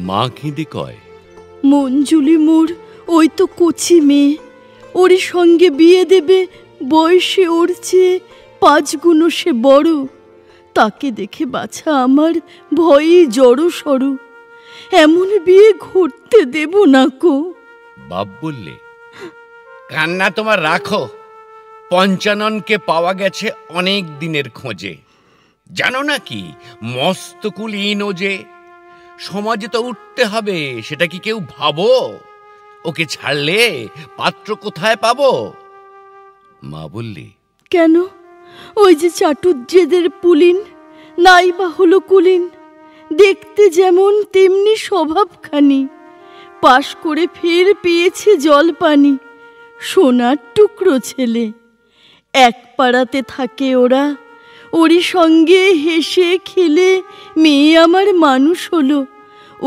মা কেঁদে কয়, মঞ্জুলি মোর ওই তো কচি মেয়ে, ওর সঙ্গে বিয়ে দেবে, বয়সে ওর চেয়ে 5 গুণ সে বড়। তাকে দেখে বাছা আমার ভয়ে জড়ো সড়ো, এমন বিয়ে ঘটতে দেব না কো। বাপ বললে, কান্না তোমার রাখো, পঞ্চাননকে পাওয়া গেছে অনেক দিনের খোঁজে। জানো না কি মস্ত কুলীন ও যে, সমাজে তো উঠতে হবে, সেটা কি কেউ ভাবো? ওকে ছাড়লে পাত্র কোথায় পাবো? মা বললে, কেন, ওই যে চাটুজ্জেদের পুলিন, নাই বা হলো কুলিন, দেখতে যেমন তেমনি স্বভাবখানি, পাশ করে ফের পেয়েছে জল পানি, সোনার টুকরো ছেলে। এক পাড়াতে থাকে ওরা, ওরই সঙ্গে হেসে খেলে মেয়ে আমার মানুষ হলো।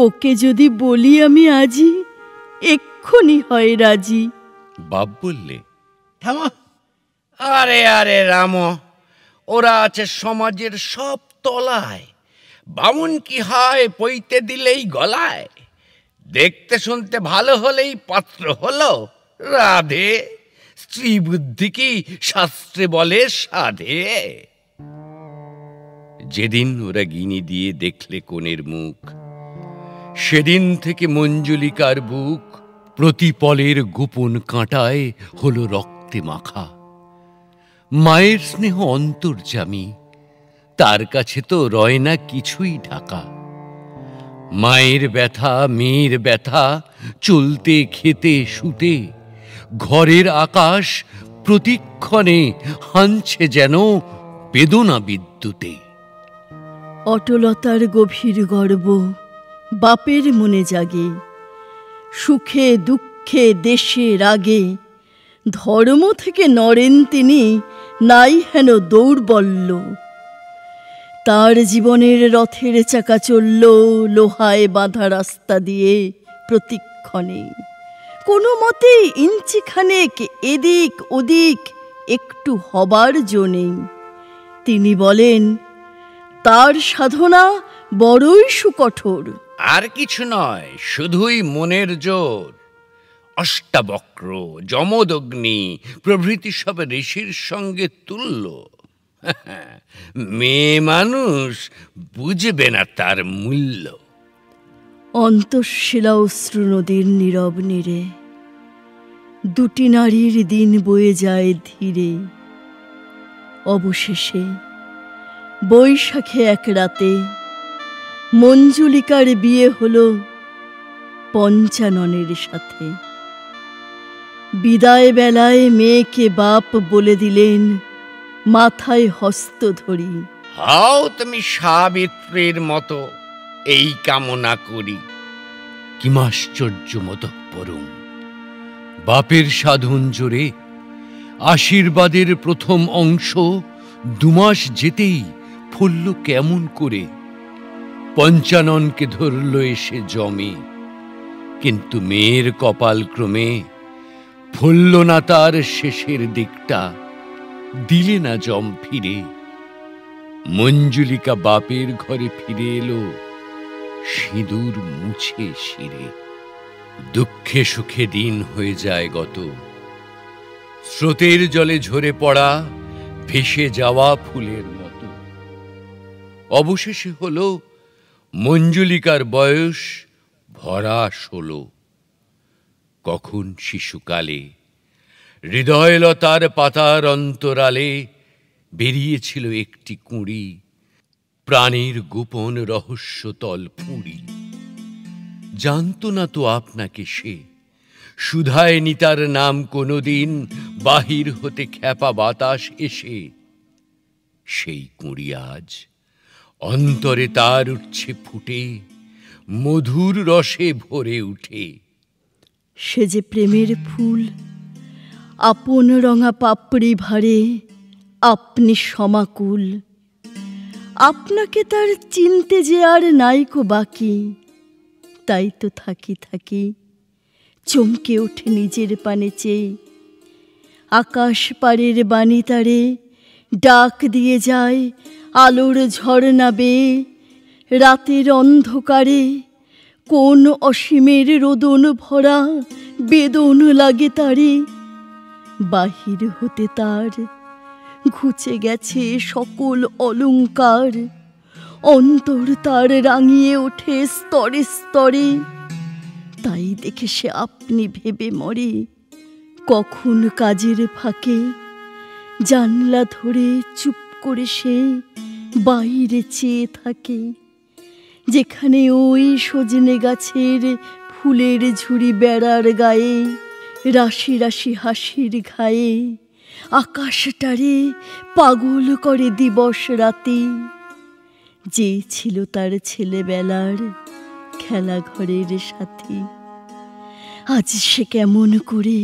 ওকে যদি বলি আমি আজই, এক্ষুনি হয় রাজি। বাপ বললে, থামো, আরে আরে রাম, ওরা আছে সমাজের সব তলায়, বামুন কি হয় পইতে দিলেই গলায়, দেখতে শুনতে ভালো হলেই পাত্র হলো। রাধে, স্ত্রী বুদ্ধি কি শাস্ত্রে বলে সাধে। যেদিন ওরা গিনি দিয়ে দেখলে কনের মুখ, সেদিন থেকে মঞ্জুলিকার বুক প্রতিপলের গোপন কাঁটায় হলো রক্তে মাখা। মায়ের স্নেহ অন্তর্যামী, তার কাছে তো রয় না কিছুই ঢাকা। মায়ের ব্যথা, মেয়ের ব্যথা, চলতে খেতে শুতে, ঘরের আকাশ প্রতিক্ষণে হানছে যেন বেদনা বিদ্যুতে। অটলতার গভীর গর্ব বাপের মনে জাগে, সুখে দুঃখে দেশে রাগে, ধর্ম থেকে নড়েন তিনি, নাই হেন দৌর্বল্য। তার জীবনের রথের চাকা চলল লোহায় বাঁধা রাস্তা দিয়ে প্রতিক্ষণে, কোনো মতে ইঞ্চিখানেক এদিক ওদিক একটু হবার জো নেই। তিনি বলেন, তার সাধনা বড়ই সুকঠোর। আর কিছু নয়, শুধুই মনের জোর। অষ্টাবক্র, যমদগ্নি প্রভৃতি সব ঋষির সঙ্গে তুল্য। মেয়ে মানুষ বুঝবে না তার মূল্য। অন্তঃশীলা অশ্রু নদীর নীরব নীরে, দুটি নারীর দিন বয়ে যায় ধীরে। অবশেষে বৈশাখে এক রাতে মঞ্জুলিকার বিয়ে হলো পঞ্চাননের সাথে। বিদায় বেলায় মেয়েকে বাপ বলে দিলেন, মাথায় হস্ত ধরি, হাও তুমি সাবিত্রীর মতো, এই কামনা করি। কিমাশ্চর্য মতো পরম বাপের সাধন জোরে আশীর্বাদের প্রথম অংশ 2 মাস যেতেই ফুলল কেমন করে। পঞ্চাননকে ধরল এসে জমে, কিন্তু মেয়ের কপাল ক্রমে ফুলল না তার শেষের দিকটা, দিলে না জম ফিরে। মঞ্জুলিকা বাপের ঘরে ফিরে এলো সিঁদুর মুছে শিরে। দুঃখে সুখে দিন হয়ে যায় গত, স্রোতের জলে ঝরে পড়া ভেসে যাওয়া ফুলের মতো। অবশেষে হলো মঞ্জুলিকার বয়স ভরা 16। কখন শিশুকালে হৃদয়লতার পাতার অন্তরালে বেরিয়েছিল একটি কুঁড়ি, প্রাণের গোপন রহস্যতল ফুঁড়ি। জানত না তো আপনাকে সে, শুধায়নি তার নাম কোনোদিন বাহির হতে খ্যাপা বাতাস এসে। সেই কুঁড়ি আজ অন্তরে তার উঠছে ফুটে, মধুর রসে ভরে উঠে। সে যে প্রেমের ফুল, আপন রঙা পাপড়ি ভারে আপনি সমাকুল। আপনাকে তার চিনতে যে আর নাইকো বাকি, তাই তো থাকি থাকি চমকে ওঠে নিজের পানে চেয়ে। আকাশ পাড়ের বাণী তারে ডাক দিয়ে যায় আলোর ঝর্ণা বেয়ে। রাতের অন্ধকারে কোন অসীমের রোদন ভরা বেদন লাগে তারে। বাহির হতে তার ঘুচে গেছে সকল অলংকার, অন্তর তার রাঙিয়ে ওঠে স্তরে স্তরে। তাই দেখে সে আপনি ভেবে মরে, কখন কাজের ফাঁকে জানলা ধরে চুপ করে সে বাইরে চেয়ে থাকে। যেখানে ওই সজনে গাছের ফুলের ঝুড়ি বেড়ার গায়ে, রাশি রাশি হাসির ঘায়ে আকাশটারে পাগল করে দিবস রাতে। যে ছিল তার ছেলেবেলার খেলাঘরের সাথী, আজ সে কেমন করে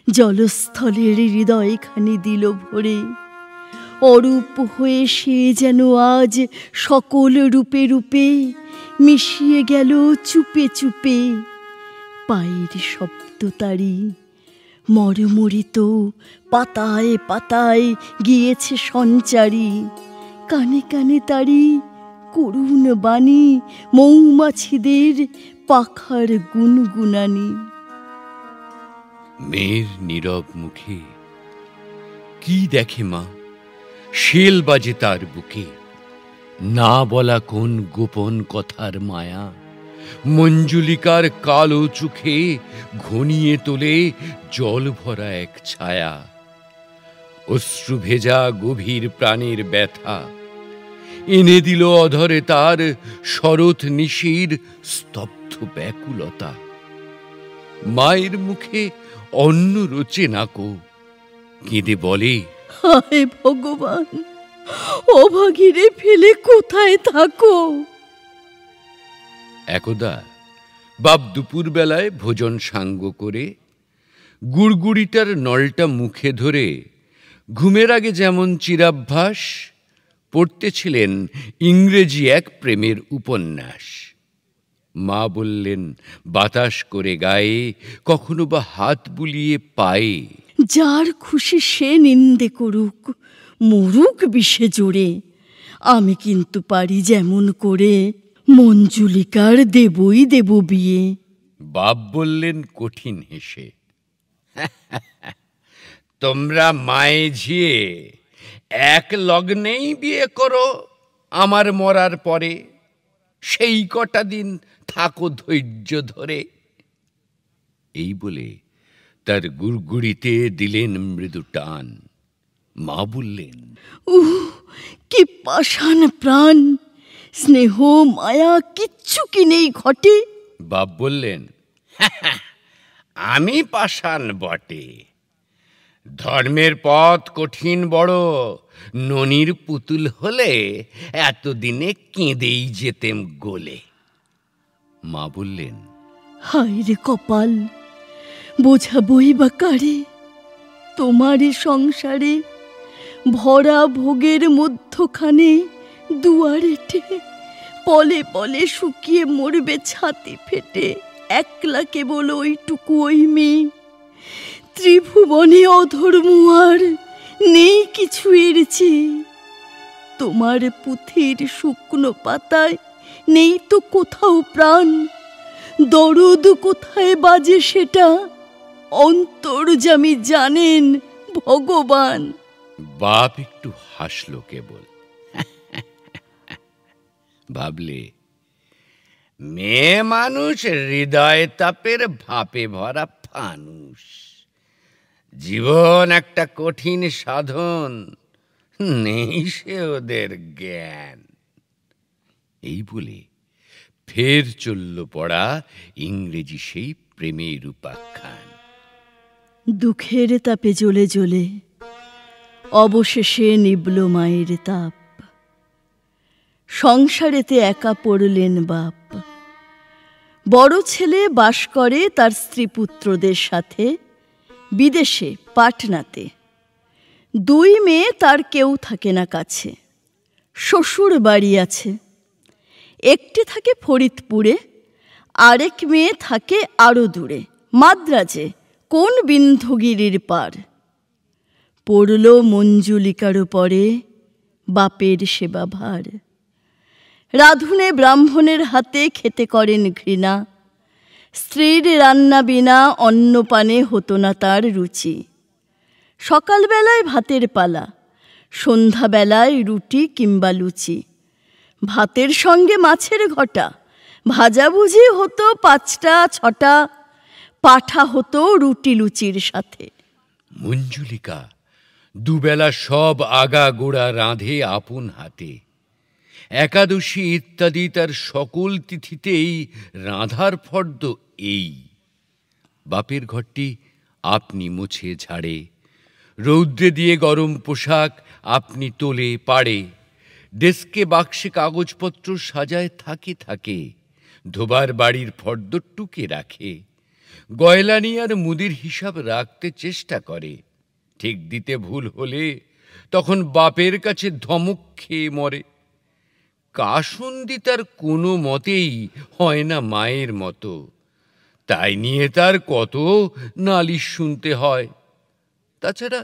জলস্থলের হৃদয়খানি দিল ভরে। অরূপ হয়ে সে যেন আজ সকল রূপে রূপে মিশিয়ে গেল চুপে চুপে। পায়ের শব্দ তারি মরমরিত পাতায় পাতায় গিয়েছে সঞ্চারী। কানে কানে তারি করুণ বাণী, মৌমাছিদের পাখার গুনগুনানি। মেয়ের নীরব মুখে কি দেখে মা, শেল বাজে তার বুকে। না বলা কোন গোপন কথার মায়া, মঞ্জুলিকার কালো চোখে ঘনিয়ে তোলে জল ভরা এক ছায়া। অশ্রু ভেজা গভীর প্রাণের ব্যথা এনে দিল অধরে তার শরৎ নিশির স্তব্ধ ব্যাকুলতা। মায়ের মুখে অন্ন রোচে নাকো, কেঁদে বলে, হায় ভগবান, অভাগীরে ফেলে কোথায় থাকো। একদা বাপ দুপুর বেলায় ভোজন সাঙ্গ করে গুড়গুড়িটার নলটা মুখে ধরে ঘুমের আগে যেমন চিরাভ্যাস পড়তেছিলেন ইংরেজি এক প্রেমের উপন্যাস। মা বললেন বাতাস করে গায়ে, কখনো বা হাত বুলিয়ে পায়ে। যার খুশি সে নিন্দে করুক, মরুক বিষে জোরে। আমি কিন্তু পারি যেমন করে, মঞ্জুলিকার দেবই দেব বিয়ে। বাপ বললেন কঠিন হেসে, তোমরা মায়ে ঝিয়ে এক লগ্নেই বিয়ে করো আমার মরার পরে, সেই কটা দিন থাকো ধৈর্য ধরে। এই বলে তার গুড়গুড়িতে দিলেন মৃদু টান। মা বললেন, কি পাষাণ প্রাণ, স্নেহ মায়া কিচ্ছু কি নেই ঘটে। বাপ বললেন, আমি পাষাণ বটে, ধর্মের পথ কঠিন বড়, ননির পুতুল হলে এতদিনে কেঁদেই যেতেম গোলে। মা বললেন, হায় রে কপাল, বোঝাবই বা কারে। তোমার সংসারে ভরা ভোগের মধ্যখানে দুয়ারেটে পলে পলে শুকিয়ে মরবে ছাতি ফেটে। একলা কেবল ওইটুকু ওই মেয়ে, ত্রিভুবনে অধর্ম আর নেই কিছু এর চেয়ে। তোমার পুঁথির শুকনো পাতায় নেই তো কোথাও প্রাণ, দরদ কোথায় বাজে সেটা অন্তর্যামী জানেন ভগবান। বাপ একটু হাসলো কেবল, ভাবলে মেয়ে মানুষ হৃদয় তাপের ভাপে ভরা ফানুষ। জীবন একটা কঠিন সাধন, নেই সে ওদের জ্ঞান। এই বলে ফের চলল পড়া ইংরেজি সেই প্রেমের উপাখ্যান। দুঃখের তাপে জ্বলে জ্বলে অবশেষে নিবল মায়ের তাপ। সংসারেতে একা পড়লেন বাপ। বড় ছেলে বাস করে তার স্ত্রী পুত্রদের সাথে বিদেশে পাটনাতে। দুই মেয়ে তার কেউ থাকে না কাছে, শ্বশুর বাড়ি আছে। একটি থাকে ফরিদপুরে, আরেক মেয়ে থাকে আরো দূরে মাদ্রাজে, কোন বিন্ধ্যগিরির পার। পড়ল মঞ্জুলিকার পরে বাপের সেবা ভার। রাঁধুনে ব্রাহ্মণের হাতে খেতে করেন ঘৃণা। স্ত্রীর রান্না বিনা অন্নপানে হতো না তার রুচি। সকালবেলায় ভাতের পালা, সন্ধ্যাবেলায় রুটি কিংবা লুচি। ভাতের সঙ্গে মাছের ঘটা, ভাজাভুজি হতো 5টা 6টা, পাঠা হতো রুটি লুচির সাথে। মঞ্জুলিকা দুবেলা সব আগা গোড়া রাঁধে আপন হাতে। একাদশী ইত্যাদি তার সকল তিথিতেই রাঁধার ফর্দ এই। বাপের ঘরটি আপনি মুছে ঝাড়ে, রৌদ্রে দিয়ে গরম পোশাক আপনি তোলে পাড়ে, ডেস্কে বাক্সে কাগজপত্র সাজায় থাকে থাকে, ধোবার বাড়ির ফর্দ টুকে রাখে, গয়লানি আর মুদির হিসাব রাখতে চেষ্টা করে। ঠিক দিতে ভুল হলে তখন বাপের কাছে ধমক খেয়ে মরে। কাসুন্দি তার কোনো মতেই হয় না মায়ের মতো, তাই নিয়ে তার কত নালিশ শুনতে হয়। তাছাড়া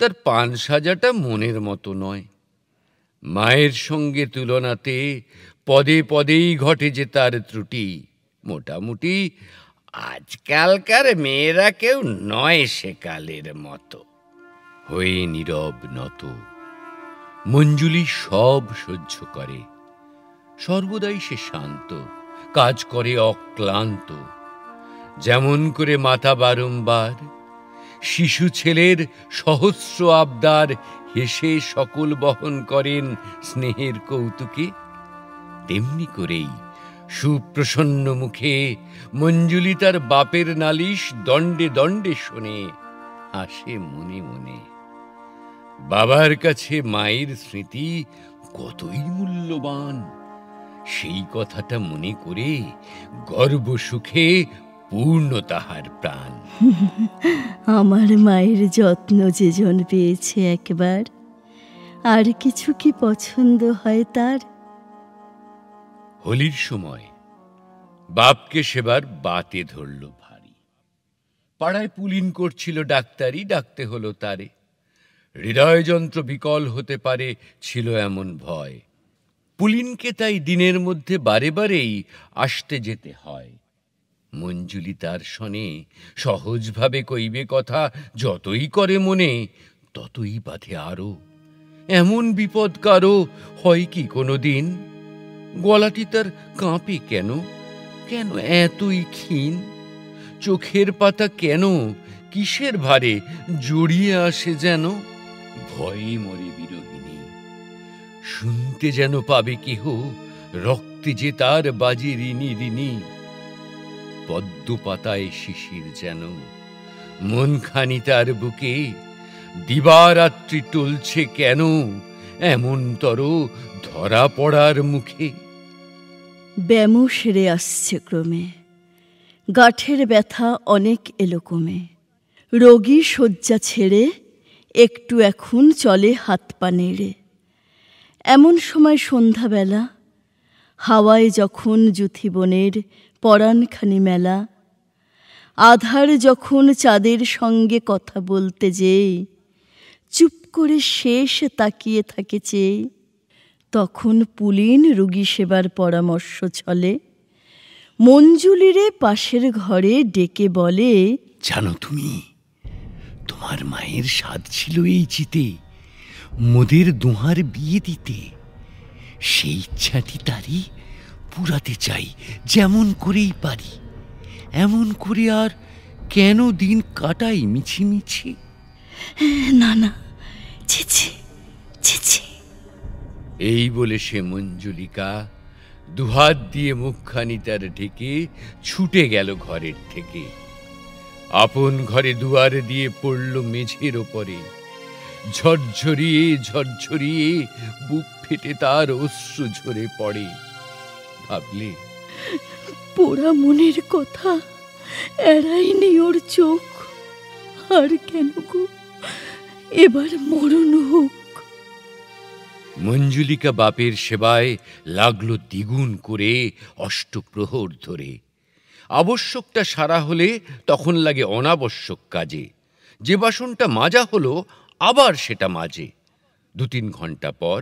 তার পান সাজাটা মনের মতো নয়। মায়ের সঙ্গে তুলনাতে পদে পদেই ঘটে যে তার ত্রুটি। মোটামুটি আজকালকার মেয়েরা কেউ নয় সেকালের মতো। হয়ে নীরব নত, মঞ্জুলি সব সহ্য করে। সর্বদাই সে শান্ত, কাজ করে অক্লান্ত। যেমন করে মাতা বারংবার শিশু ছেলের সহস্র আবদার হেসে সকল বহন করেন স্নেহের কৌতুকে, তেমনি করেই সুপ্রসন্ন মুখে মঞ্জুলি তার বাপের নালিশ দণ্ডে দণ্ডে শোনে, হাসে মনে মনে। বাবার কাছে মায়ের স্মৃতি কতই মূল্যবান, সেই কথাটা মনে করে গর্ব সুখে পূর্ণ তাহার প্রাণ। আমার মায়ের যত্ন যেজন পেয়েছে একবার, আর কিছু কি পছন্দ হয় তার? হোলির সময় বাপকে সেবার বাতে ধরল ভারী। পাড়ায় পুলিন করছিল ডাক্তারি, ডাকতে হলো তারে। হৃদয়যন্ত্র বিকল হতে পারে ছিল এমন ভয়। পুলিনকে তাই দিনের মধ্যে বারে বারেই আসতে যেতে হয়। মঞ্জুলি তার শনে সহজভাবে কইবে কথা, যতই করে মনে ততই বাধে আরো। এমন বিপদ কারো হয় কি কোনো দিন? গলাটি তার কাঁপে কেন, কেন এতই ক্ষীণ? চোখের পাতা কেন কিসের ভারে জড়িয়ে আসে যেন? ভয়ে মরে বিরহিণী, শুনতে যেন পাবে কেহ রক্তে যে তার বাজে ঋণী ঋণী। পদ্ম পাতায় শিশির যেন মনখানি তার বুকে, দিবারাত্রি টলছে কেন এমনতর ধরা পড়ার মুখে। ব্যামো সেরে আসছে ক্রমে, গাঁঠের ব্যথা অনেক এলো কমে। রোগী শয্যা ছেড়ে একটু এখন চলে হাত পা নেড়ে। এমন সময় সন্ধ্যাবেলা, হাওয়ায় যখন যুথিবনের পরাণখানি মেলা, আধার যখন চাঁদের সঙ্গে কথা বলতে যেয়ে চুপ করে শেষ তাকিয়ে থাকে চেয়ে, তখন পুলিন রোগী সেবার পরামর্শ চলে। মঞ্জুলিরে পাশের ঘরে ডেকে বলে, জানো তুমি, তোমার মায়ের স্বাদ ছিল এই চিতে মোদের দুহার বিয়ে দিতে। সেই ইচ্ছাটি তারই পুরাতে চাই যেমন করেই পারি। এমন করে আর কেন দিন কাটাই মিছিমিছি? না না, ছি ছি। এই বলে সে মঞ্জুলিকা দুহাত দিয়ে মুখখানি তার ঢেকে ছুটে গেল ঘরের থেকে। আপন ঘরে দুয়ার দিয়ে পড়ল মেঝের ওপরে। ঝরঝরিয়ে ঝরঝরিয়ে বুক ফেটে তার অশ্রু ঝরে পড়ে। ভাবলে, পোড়া মনের কথা এড়াইনি ওর চোখ। আর কেন গো, এবার মরণ হোক। মঞ্জুলিকা বাপের সেবায় লাগলো দ্বিগুণ করে অষ্টপ্রহর ধরে। আবশ্যকটা সারা হলে তখন লাগে অনাবশ্যক কাজে। যে বাসনটা মাজা হলো আবার সেটা মাজে। 2-3 ঘন্টা পর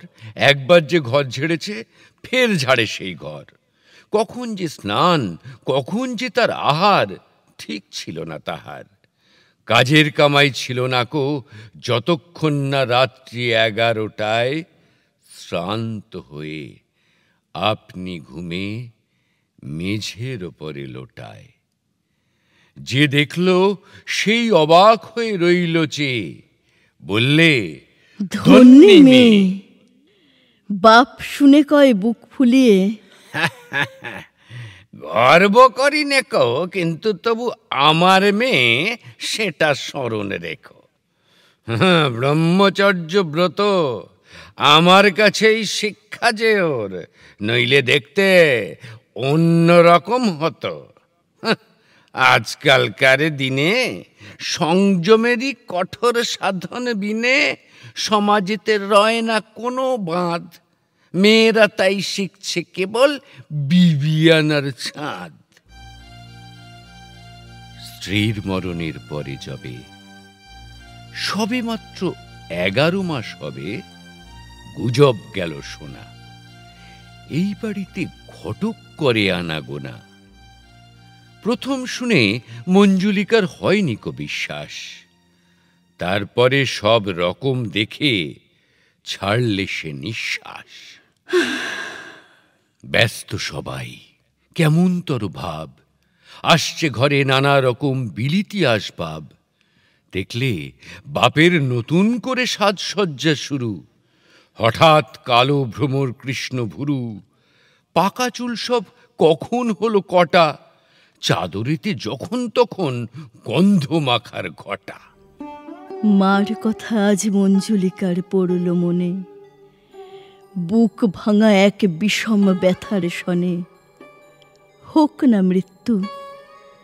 একবার যে ঘর ঝেড়েছে, ফের ঝাড়ে সেই ঘর। কখন যে স্নান, কখন যে তার আহার, ঠিক ছিল না তাহার। কাজের কামাই ছিল না কো, যতক্ষণ না রাত্রি 11টায় শ্রান্ত হয়ে আপনি ঘুমে মেঝের ওপরে লোটায়। যে দেখল সেই অবাক হয়ে রইল চেয়ে, বললে, ধন্যী মেয়ে। বাপ শুনে কয় বুক ফুলিয়ে, গর্ব করি নে কো, কিন্তু তবু আমার মেয়ে, সেটা স্মরণ রেখো। ব্রহ্মচর্য ব্রত আমার কাছেই শিক্ষা যে ওর, নইলে দেখতে অন্য রকম হতো। আজকালকার দিনে সংযমেরই কঠোর সাধন বিনে সমাজেতে রয় না কোনো বাঁধ। মেয়েরা তাই শিখছে কেবল বিবিয়ানার ছাঁদ। স্ত্রীর মরণের পরে যবে সবে মাত্র 11 মাস হবে, গুজব গেল শোনা, এই বাড়িতে ঘটক করে আনাগোনা। প্রথম শুনে মঞ্জুলিকার হয়নি কো বিশ্বাস, তারপরে সব রকম দেখে ছাড়লে সে নিঃশ্বাস। ব্যস্ত সবাই, কেমনতর ভাব, আসছে ঘরে নানা রকম বিলিতি আসবাব। দেখলে বাপের নতুন করে সাজসজ্জা শুরু। হঠাৎ কালো ভ্রমর কৃষ্ণ ভুরু, পাকা চুল সব কখন হলো কটা, চাদরেতে যখন তখন গন্ধ মাখার ঘটা। মার কথা আজ মঞ্জুলিকার পড়ল মনে, বুক ভাঙা এক বিষম ব্যথার শনে। হোক না মৃত্যু,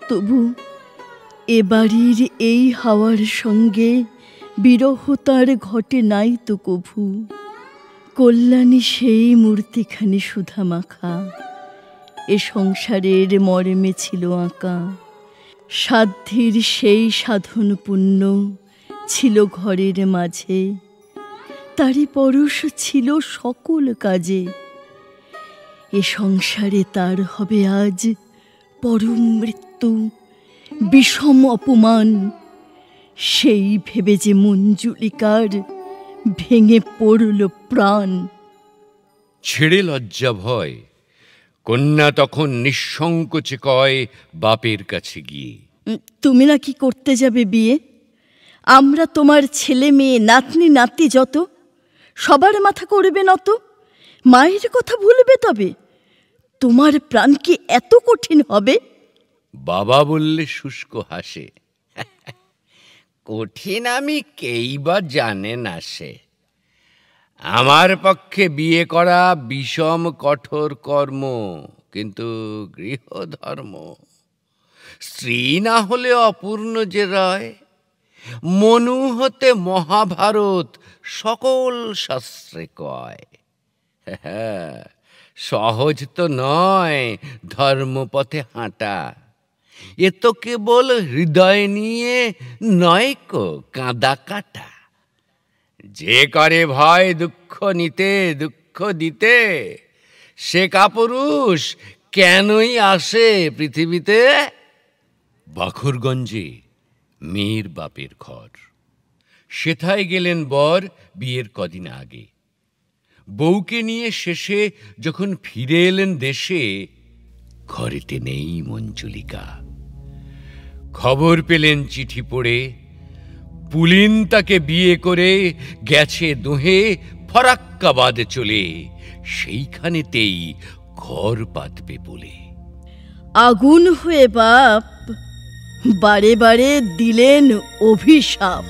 তবু এ বাড়ির এই হাওয়ার সঙ্গে বিরহ তার ঘটে নাই তো কভু। কল্যাণী সেই মূর্তিখানি সুধা মাখা, এ সংসারের মর্মে ছিল আঁকা। সাধ্যের সেই সাধন পুণ্য ছিল ঘরের মাঝে, তারই পরশ ছিল সকল কাজে। এ সংসারে তার হবে আজ পরম মৃত্যু, বিষম অপমান। সেই ভেবে যে মঞ্জুলিকার ভেঙে পড়ল প্রাণ। ছেড়ে লজ্জা ভয়, কন্যা তখন নিঃসংকোচে কয় বাপের কাছে গিয়ে, তুমি নাকি করতে যাবে বিয়ে? আমরা তোমার ছেলে মেয়ে নাতনি নাতি যত, সবার মাথা করবে নত। মায়ের কথা ভুলবে তবে? তোমার প্রাণ কি এত কঠিন হবে? বাবা বললে শুষ্ক হাসে, কঠিন আমি কেই বা জানে না সে। আমার পক্ষে বিয়ে করা বিষম কঠোর কর্ম, কিন্তু গৃহধর্ম। স্ত্রী না হলে অপূর্ণ যে রয়, মনু হতে মহাভারত সকল শাস্ত্রে কয়। সহজ তো নয় ধর্মপথে হাঁটা, এ তো কেবল হৃদয় নিয়ে নয় কো কাঁদা কাটা। যে করে ভয় দুঃখ নিতে দুঃখ দিতে, সে কাপুরুষ কেনই আসে পৃথিবীতে। বাখরগঞ্জে মেয়ের বাপের ঘর, সেথায় গেলেন বর বিয়ের কদিন আগে। বউকে নিয়ে শেষে যখন ফিরে এলেন দেশে, ঘরেতে নেই মঞ্জুলিকা। খবর পেলেন চিঠি পড়ে, পুলিন তাকে বিয়ে করে গেছে দোহে ফরাক্কাবাদে চলে, সেইখানেতেই ঘর পাতবে বলে। আগুন হয়ে বাপ বারে বারে দিলেন অভিশাপ।